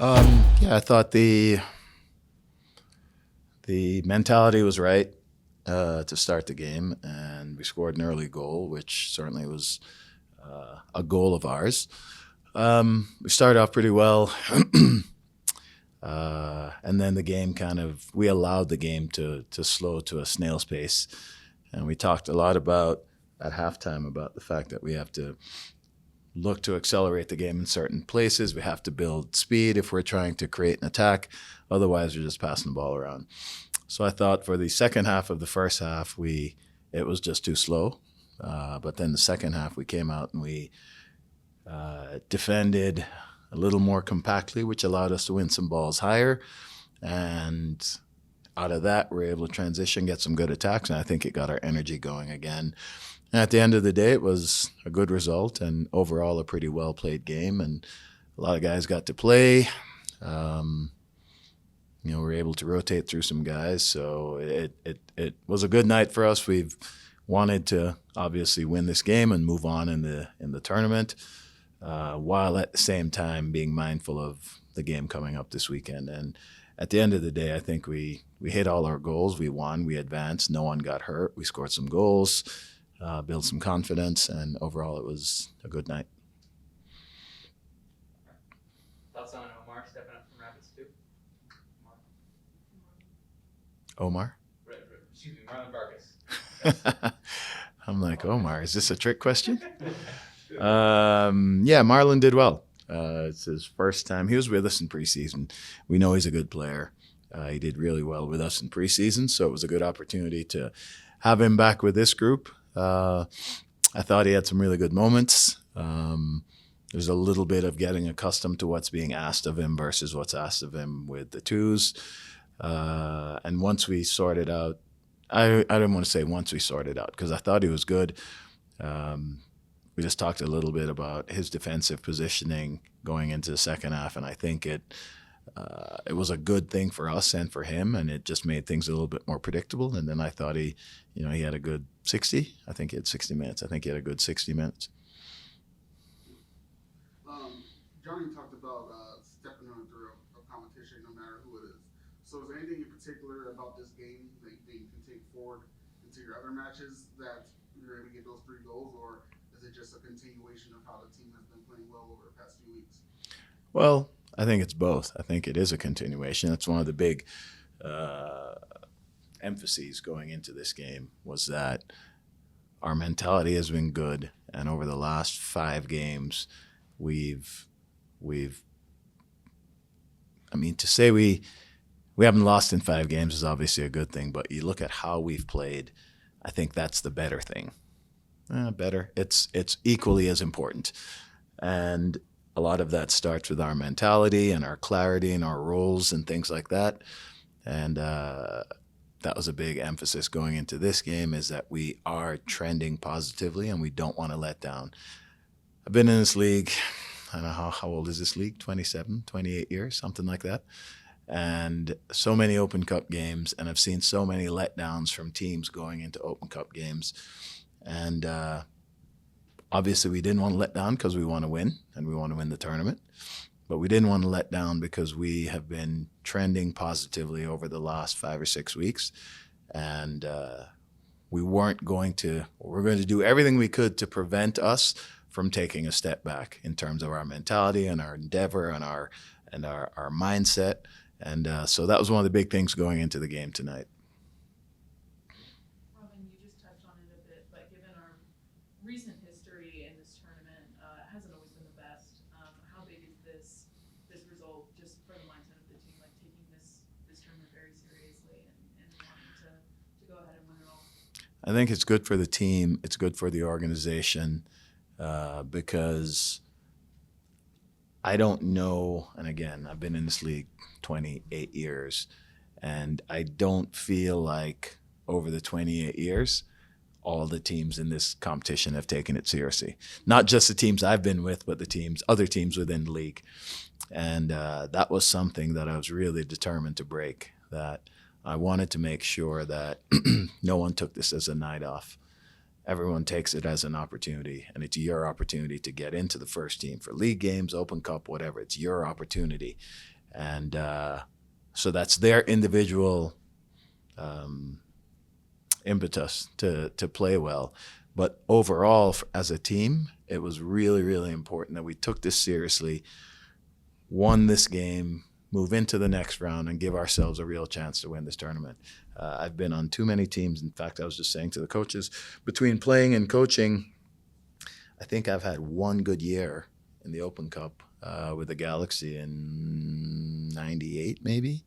Yeah, I thought the mentality was right to start the game, and we scored an early goal, which certainly was a goal of ours. We started off pretty well, and then the game we allowed the game to slow to a snail's pace, and we talked a lot about at halftime about the fact that we have to look to accelerate the game in certain places. We have to build speed if we're trying to create an attack. Otherwise, we're just passing the ball around. So I thought for the second half of the first half, it was just too slow. But then the second half, we came out and we defended a little more compactly, which allowed us to win some balls higher. And out of that, we were able to transition, get some good attacks, and I think it got our energy going again. And at the end of the day, it was a good result and overall a pretty well-played game. And a lot of guys got to play. We were able to rotate through some guys. So it was a good night for us. We've wanted to obviously win this game and move on in the tournament, while at the same time being mindful of the game coming up this weekend. And at the end of the day, I think we hit all our goals. We won. We advanced. No one got hurt. We scored some goals. Build some confidence, and overall it was a good night. Thoughts on Omar stepping up from Rapids too? Omar? Excuse me, Marlon Vargas. I'm like, Omar, is this a trick question? Yeah, Marlon did well. It's his first time. He was with us in preseason. We know he's a good player. He did really well with us in preseason, so it was a good opportunity to have him back with this group. I thought he had some really good moments. There's a little bit of getting accustomed to what's being asked of him versus what's asked of him with the twos. And once we sorted out, I didn't want to say once we sorted out because I thought he was good. We just talked a little bit about his defensive positioning going into the second half, and I think it was a good thing for us and for him, and it just made things a little bit more predictable. And then I thought he had a good 60. I think he had 60 minutes. I think he had a good 60 minutes. Johnny talked about stepping on through a competition no matter who it is. So is there anything in particular about this game that you can take forward into your other matches that you're able to get those 3 goals, or is it just a continuation of how the team has been playing well over the past few weeks? Well, I think it's both. I think it is a continuation. That's one of the big emphases going into this game was that our mentality has been good, and over the last 5 games, to say we haven't lost in 5 games is obviously a good thing, but you look at how we've played, I think that's the better thing. Better. It's equally as important. And a lot of that starts with our mentality and our clarity and our roles and things like that. And that was a big emphasis going into this game, is that we are trending positively and we don't want to let down. I've been in this league, I don't know how old is this league, 27, 28 years, something like that. And so many Open Cup games, and I've seen so many letdowns from teams going into Open Cup games. And obviously we didn't want to let down because we want to win, and we want to win the tournament. But we didn't want to let down because we have been trending positively over the last 5 or 6 weeks. And we're going to do everything we could to prevent us from taking a step back in terms of our mentality and our endeavor and our mindset. And so that was one of the big things going into the game tonight. Robin, you just touched on it a bit, but given our recent history in this tournament, it hasn't always been the best. How big is this result just for the mindset of the team, like taking this tournament very seriously and wanting to go ahead and win it all? I think it's good for the team. It's good for the organization because I don't know, and again, I've been in this league 28 years, and I don't feel like over the 28 years, all the teams in this competition have taken it seriously. Not just the teams I've been with, but other teams within the league. And that was something that I was really determined to break, that I wanted to make sure that no one took this as a night off. Everyone takes it as an opportunity, and it's your opportunity to get into the first team for league games, Open Cup, whatever. It's your opportunity. And so that's their individual impetus to play well. But overall, as a team, it was really, really important that we took this seriously, won this game, move into the next round, and give ourselves a real chance to win this tournament. I've been on too many teams. In fact, I was just saying to the coaches, between playing and coaching, I think I've had one good year in the Open Cup with the Galaxy in '98, maybe.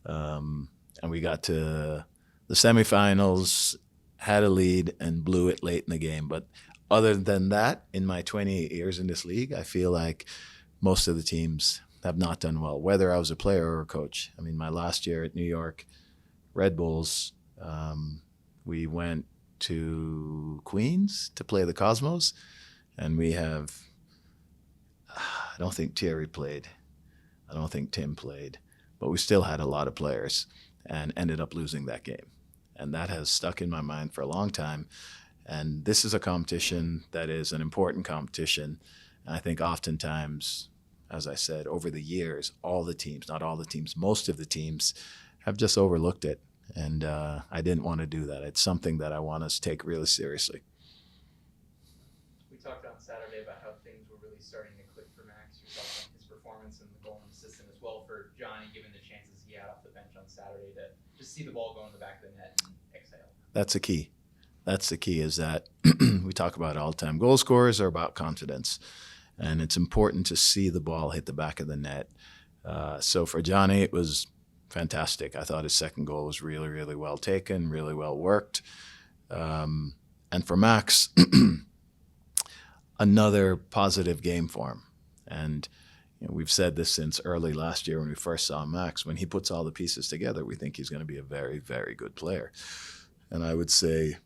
And we got to the semifinals, had a lead, and blew it late in the game. But other than that, in my 28 years in this league, I feel like most of the teams have not done well, whether I was a player or a coach. I mean, my last year at New York Red Bulls, we went to Queens to play the Cosmos, and we have, I don't think Thierry played. I don't think Tim played, but we still had a lot of players and ended up losing that game. And that has stuck in my mind for a long time. And this is a competition that is an important competition. And I think oftentimes, as I said, over the years, all the teams, not all the teams, most of the teams have just overlooked it. And I didn't want to do that. It's something that I want us to take really seriously. We talked on Saturday about how things were really starting to click for Max. Your thoughts on his performance and the goal and assist, and as well for Johnny, given the chances he had off the bench on Saturday to just see the ball go in the back of the net and exhale. That's the key. That's the key, is that we talk about it all the time. Goal scorers are about confidence, and it's important to see the ball hit the back of the net. So for Johnny, it was fantastic. I thought his second goal was really, really well taken, really well worked. And for Max, another positive game for him. And we've said this since early last year when we first saw Max. When he puts all the pieces together, we think he's going to be a very, very good player. And I would say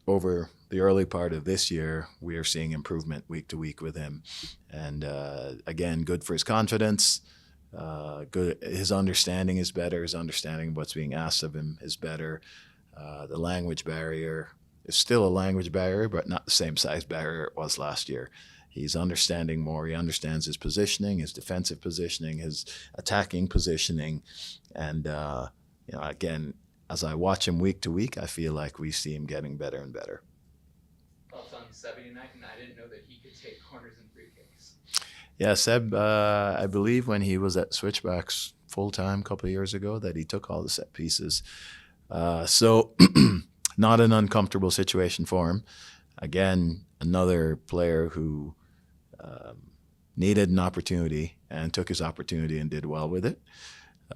over the early part of this year, we are seeing improvement week to week with him. And again, good for his confidence. Good. His understanding is better. His understanding of what's being asked of him is better. The language barrier is still a language barrier, but not the same size barrier it was last year. He's understanding more. He understands his positioning, his defensive positioning, his attacking positioning. And, again, as I watch him week to week, I feel like we see him getting better and better. Thoughts on Seb tonight? And I didn't know that he could take corners and free kicks. Yeah, Seb, I believe when he was at Switchbacks full-time a couple of years ago that he took all the set pieces. So not an uncomfortable situation for him. Again, another player who needed an opportunity and took his opportunity and did well with it.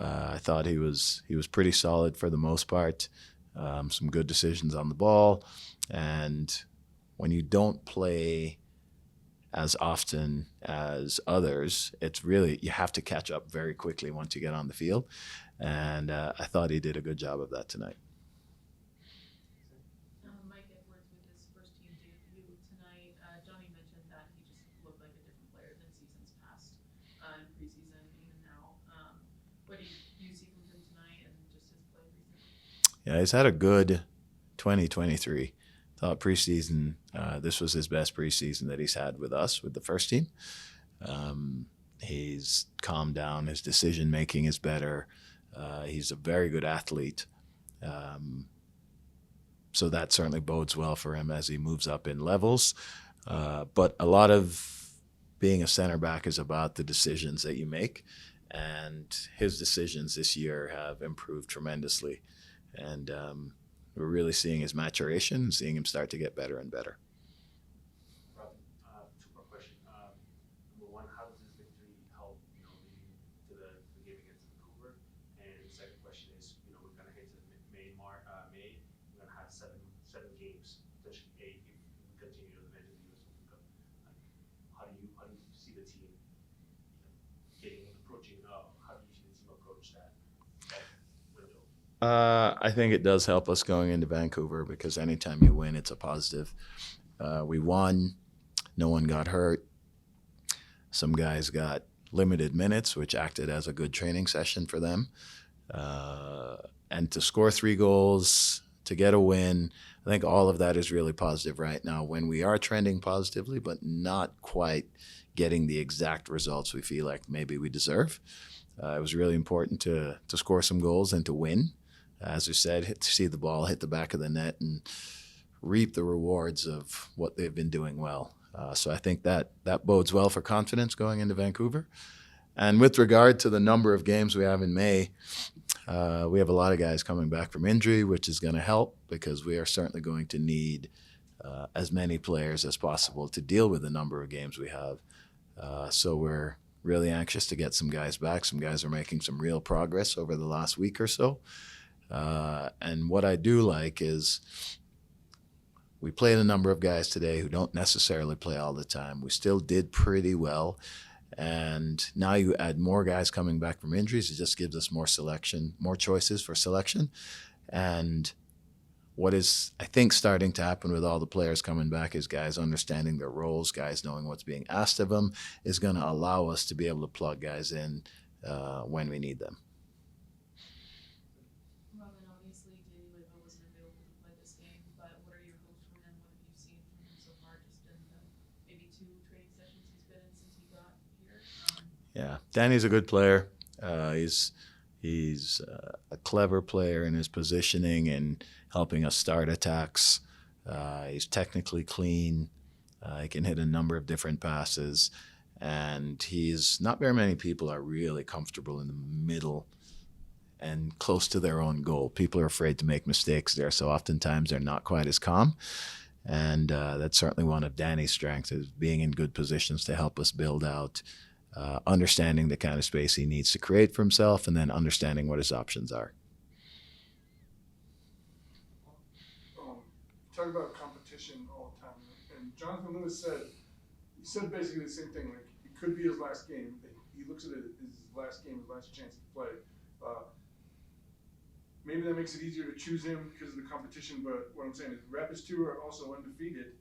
I thought he was pretty solid for the most part. Some good decisions on the ball. And when you don't play as often as others, it's really, you have to catch up very quickly once you get on the field. And I thought he did a good job of that tonight. Mike Edwards with his first team debut tonight. Johnny mentioned that he just looked like a different player than seasons past in preseason and even now. What do you see from him tonight and just his play recently? Yeah, he's had a good 2023. Thought preseason, this was his best preseason that he's had with us, with the first team. He's calmed down. His decision making is better. He's a very good athlete. So that certainly bodes well for him as he moves up in levels. But a lot of being a center back is about the decisions that you make. And his decisions this year have improved tremendously. And we're really seeing his maturation and seeing him start to get better and better. Robin, two-part question. Number one, how does this victory help, leading to the game against Vancouver? And the second question is, we're going to head to May. We're going to have seven games, potentially 8 if we continue to advance in the U.S. Open Cup. How do you see the team approaching? How do you see the team approach that window? I think it does help us going into Vancouver because anytime you win, it's a positive. We won. No one got hurt. Some guys got limited minutes, which acted as a good training session for them. And to score 3 goals, to get a win, I think all of that is really positive right now when we are trending positively, but not quite getting the exact results we feel like maybe we deserve. It was really important to score some goals and to win. As we said, to see the ball hit the back of the net and reap the rewards of what they've been doing well. So I think that bodes well for confidence going into Vancouver. And with regard to the number of games we have in May, we have a lot of guys coming back from injury, which is going to help because we are certainly going to need as many players as possible to deal with the number of games we have. So we're really anxious to get some guys back. Some guys are making some real progress over the last week or so. And what I do like is we played a number of guys today who don't necessarily play all the time. We still did pretty well. And now you add more guys coming back from injuries. It just gives us more selection, more choices for selection. And what is, I think, starting to happen with all the players coming back is guys understanding their roles, guys knowing what's being asked of them is going to allow us to be able to plug guys in when we need them. Robin, obviously, Davey Leva wasn't available to play this game, but what are your hopes for him? What have you seen from him so far, just in the maybe 2 training sessions he's been in since he got here? Yeah, Danny's a good player. He's a clever player in his positioning and helping us start attacks. He's technically clean. He can hit a number of different passes. And not very many people are really comfortable in the middle and close to their own goal. People are afraid to make mistakes there, so oftentimes they're not quite as calm. And that's certainly one of Danny's strengths, is being in good positions to help us build out, understanding the kind of space he needs to create for himself, and then understanding what his options are. Talk about competition all the time, and Jonathan Lewis said basically the same thing. Like, it could be his last game. He looks at it as his last game, his last chance to play. Maybe that makes it easier to choose him because of the competition. But what I'm saying is, Rapids 2 are also undefeated,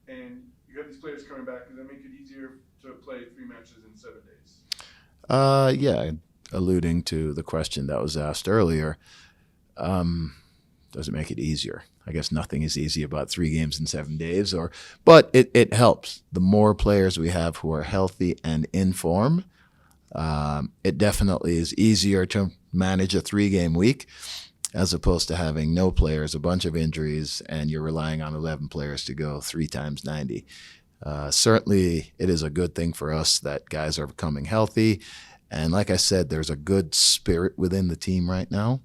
and you have these players coming back. Does that make it easier to play 3 matches in 7 days? Yeah, alluding to the question that was asked earlier, does it make it easier? I guess nothing is easy about 3 games in 7 days, but it helps. The more players we have who are healthy and in form, it definitely is easier to manage a 3-game week as opposed to having no players, a bunch of injuries, and you're relying on 11 players to go 3 times 90. Certainly, it is a good thing for us that guys are becoming healthy. And like I said, there's a good spirit within the team right now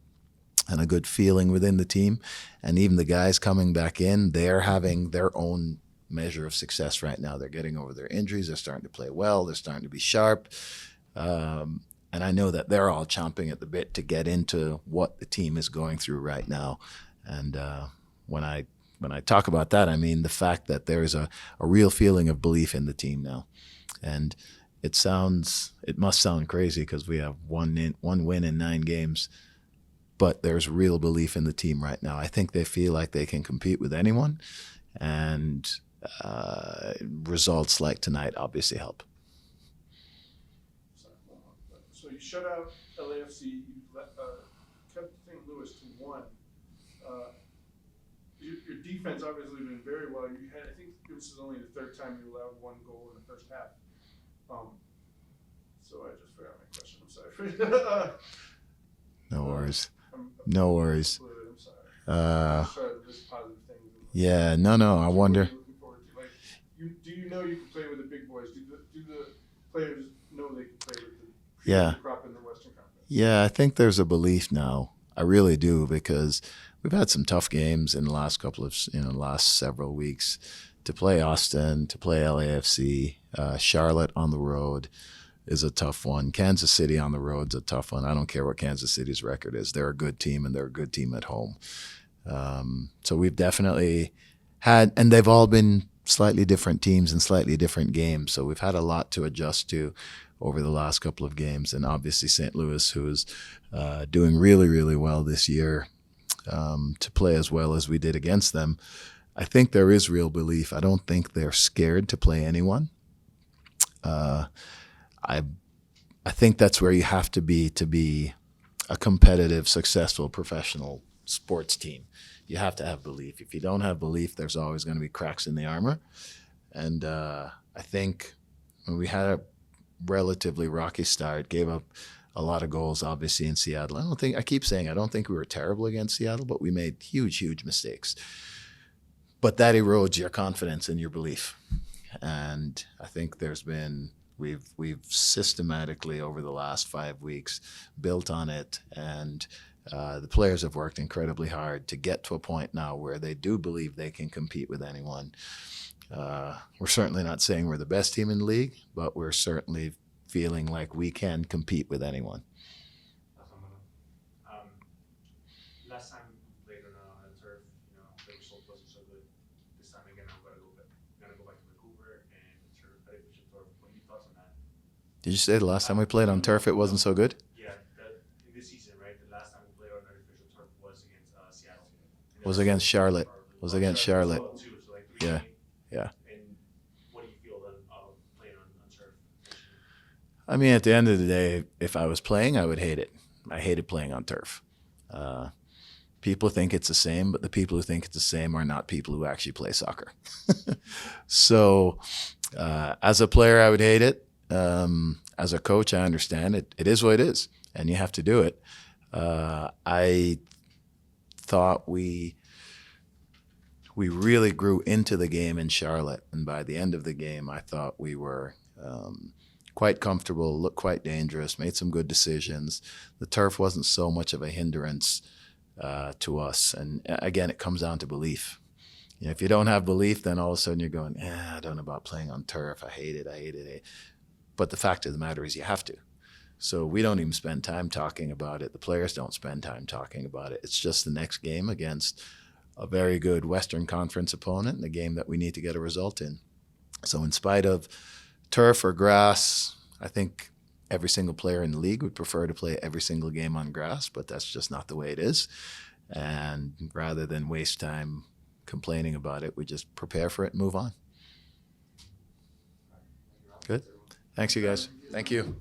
and a good feeling within the team. And even the guys coming back in, they're having their own measure of success right now. They're getting over their injuries. They're starting to play well. They're starting to be sharp. And I know that they're all chomping at the bit to get into what the team is going through right now. And when I talk about that, I mean the fact that there is a real feeling of belief in the team now. And it must sound crazy because we have one win in 9 games, but there's real belief in the team right now. I think they feel like they can compete with anyone, and results like tonight obviously help. So you shut out LAFC, you kept St. Louis to 1. Your defense obviously been very well. I think this is only the 3rd time you allowed 1 goal in the first half. So I just forgot my question. I'm sorry. No worries. No worries. I'm sorry. I'm sorry to list positive things. Yeah, no. I wonder. Do you know you can play with the big boys? Do the players know they can play with the crop in the Western Conference? Yeah, I think there's a belief now. I really do, because we've had some tough games in the last last several weeks. To play Austin, to play LAFC, Charlotte on the road is a tough one. Kansas City on the road is a tough one. I don't care what Kansas City's record is. They're a good team, and they're a good team at home. So we've definitely had, and they've all been slightly different teams and slightly different games. So we've had a lot to adjust to over the last couple of games. And obviously St. Louis, who is doing really, really well this year, to play as well as we did against them. I think there is real belief. I don't think they're scared to play anyone. I think that's where you have to be a competitive, successful, professional sports team. You have to have belief. If you don't have belief, there's always going to be cracks in the armor. And I think We had a relatively rocky start, gave up a lot of goals, obviously, in Seattle. I keep saying I don't think we were terrible against Seattle, but we made huge mistakes. But that erodes your confidence and your belief. And I think we've systematically over the last 5 weeks built on it, and the players have worked incredibly hard to get to a point now where they do believe they can compete with anyone. We're certainly not saying we're the best team in the league, but we're certainly feeling like we can compete with anyone. Last time we played on turf, the result wasn't so good. This time again, I'm gonna go back to Vancouver and artificial turf. What are your thoughts on that? Did you say the last time we played on turf it wasn't so good? Yeah, in this season, right? The last time we played on artificial turf was against Seattle. Was against Charlotte. Was against Charlotte. Too, so like Yeah. Yeah. And what do you feel of playing on turf? I mean, at the end of the day, if I was playing, I would hate it. I hated playing on turf. People think it's the same, but the people who think it's the same are not people who actually play soccer. So, as a player, I would hate it. As a coach, I understand it. It is what it is, and you have to do it. I thought we really grew into the game in Charlotte, and by the end of the game, I thought we were quite comfortable, looked quite dangerous, made some good decisions. The turf wasn't so much of a hindrance to us, and again, it comes down to belief. If you don't have belief, then all of a sudden you're going, I don't know about playing on turf. I hate it. But the fact of the matter is you have to. So we don't even spend time talking about it. The players don't spend time talking about it. It's just the next game against a very good Western Conference opponent, and a game that we need to get a result in. So in spite of turf or grass, I think every single player in the league would prefer to play every single game on grass, but that's just not the way it is. And rather than waste time complaining about it, we just prepare for it and move on. Good. Thanks, you guys. Thank you.